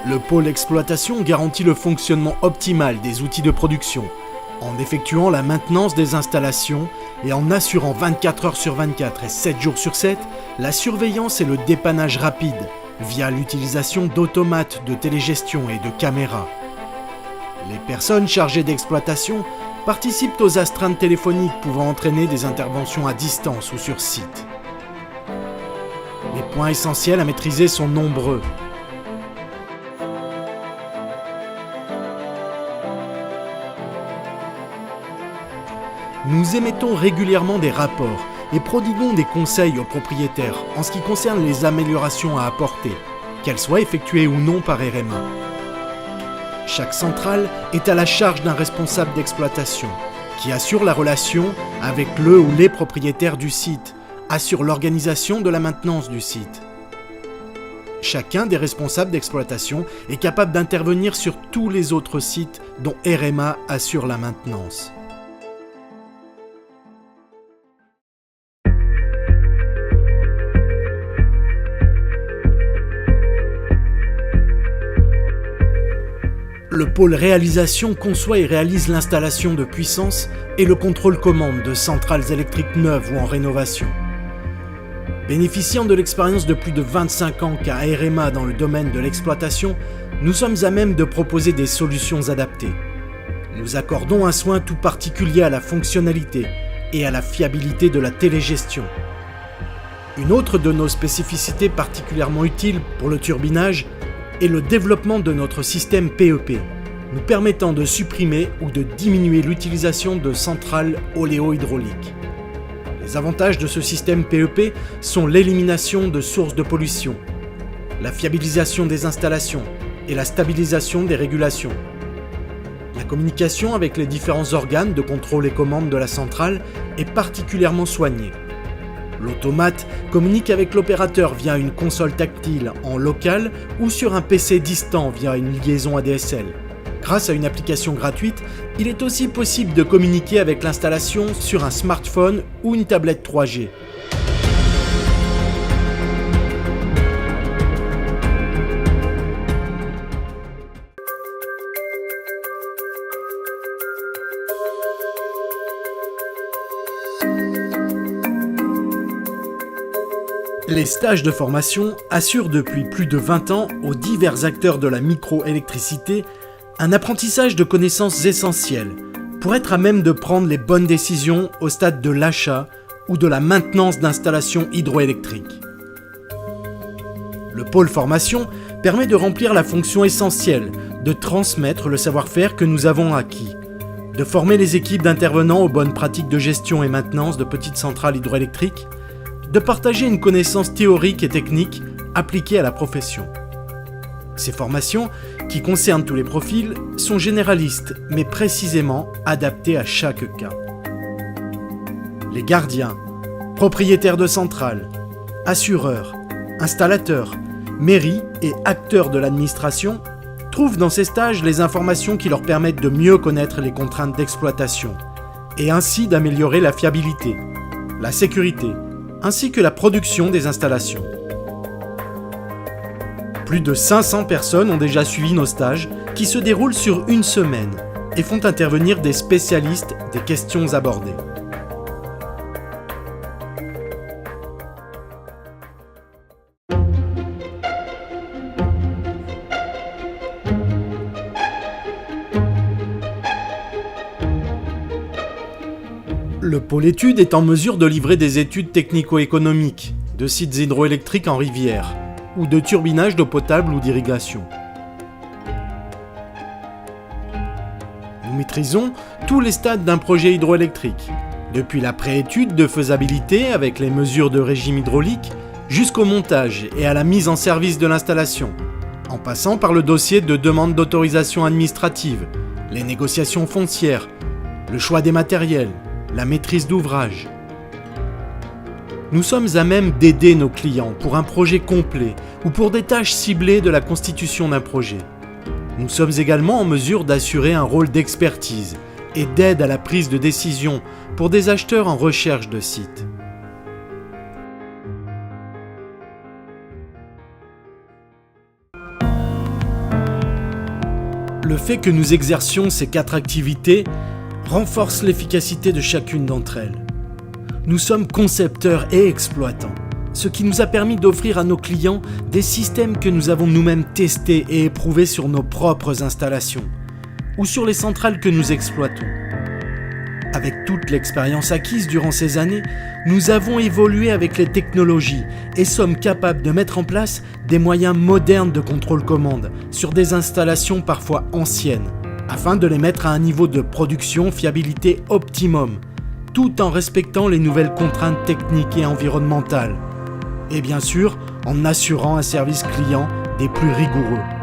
Le pôle exploitation garantit le fonctionnement optimal des outils de production, en effectuant la maintenance des installations et en assurant 24 heures sur 24 et 7 jours sur 7 la surveillance et le dépannage rapide via l'utilisation d'automates de télégestion et de caméras. Les personnes chargées d'exploitation participent aux astreintes téléphoniques pouvant entraîner des interventions à distance ou sur site. Les points essentiels à maîtriser sont nombreux. Nous émettons régulièrement des rapports et prodiguons des conseils aux propriétaires en ce qui concerne les améliorations à apporter, qu'elles soient effectuées ou non par RMA. Chaque centrale est à la charge d'un responsable d'exploitation qui assure la relation avec le ou les propriétaires du site, assure l'organisation de la maintenance du site. Chacun des responsables d'exploitation est capable d'intervenir sur tous les autres sites dont RMA assure la maintenance. Le pôle réalisation conçoit et réalise l'installation de puissance et le contrôle commande de centrales électriques neuves ou en rénovation. Bénéficiant de l'expérience de plus de 25 ans qu'a RMA dans le domaine de l'exploitation, nous sommes à même de proposer des solutions adaptées. Nous accordons un soin tout particulier à la fonctionnalité et à la fiabilité de la télégestion. Une autre de nos spécificités particulièrement utiles pour le turbinage est le développement de notre système PEP, nous permettant de supprimer ou de diminuer l'utilisation de centrales oléohydrauliques. Les avantages de ce système PEP sont l'élimination de sources de pollution, la fiabilisation des installations et la stabilisation des régulations. La communication avec les différents organes de contrôle et commande de la centrale est particulièrement soignée. L'automate communique avec l'opérateur via une console tactile en local ou sur un PC distant via une liaison ADSL. Grâce à une application gratuite, il est aussi possible de communiquer avec l'installation sur un smartphone ou une tablette 3G. Les stages de formation assurent depuis plus de 20 ans aux divers acteurs de la microélectricité un apprentissage de connaissances essentielles pour être à même de prendre les bonnes décisions au stade de l'achat ou de la maintenance d'installations hydroélectriques. Le pôle formation permet de remplir la fonction essentielle de transmettre le savoir-faire que nous avons acquis, de former les équipes d'intervenants aux bonnes pratiques de gestion et maintenance de petites centrales hydroélectriques, de partager une connaissance théorique et technique appliquée à la profession. Ces formations, qui concernent tous les profils, sont généralistes, mais précisément adaptées à chaque cas. Les gardiens, propriétaires de centrales, assureurs, installateurs, mairies et acteurs de l'administration trouvent dans ces stages les informations qui leur permettent de mieux connaître les contraintes d'exploitation et ainsi d'améliorer la fiabilité, la sécurité, ainsi que la production des installations. Plus de 500 personnes ont déjà suivi nos stages qui se déroulent sur une semaine et font intervenir des spécialistes des questions abordées. Le pôle études est en mesure de livrer des études technico-économiques, de sites hydroélectriques en rivière, ou de turbinage d'eau potable ou d'irrigation. Nous maîtrisons tous les stades d'un projet hydroélectrique, depuis la préétude de faisabilité avec les mesures de régime hydraulique, jusqu'au montage et à la mise en service de l'installation, en passant par le dossier de demande d'autorisation administrative, les négociations foncières, le choix des matériels, la maîtrise d'ouvrage. Nous sommes à même d'aider nos clients pour un projet complet ou pour des tâches ciblées de la constitution d'un projet. Nous sommes également en mesure d'assurer un rôle d'expertise et d'aide à la prise de décision pour des acheteurs en recherche de sites. Le fait que nous exercions ces 4 activités renforce l'efficacité de chacune d'entre elles. Nous sommes concepteurs et exploitants, ce qui nous a permis d'offrir à nos clients des systèmes que nous avons nous-mêmes testés et éprouvés sur nos propres installations ou sur les centrales que nous exploitons. Avec toute l'expérience acquise durant ces années, nous avons évolué avec les technologies et sommes capables de mettre en place des moyens modernes de contrôle-commande sur des installations parfois anciennes, afin de les mettre à un niveau de production fiabilité optimum, tout en respectant les nouvelles contraintes techniques et environnementales. Et bien sûr, en assurant un service client des plus rigoureux.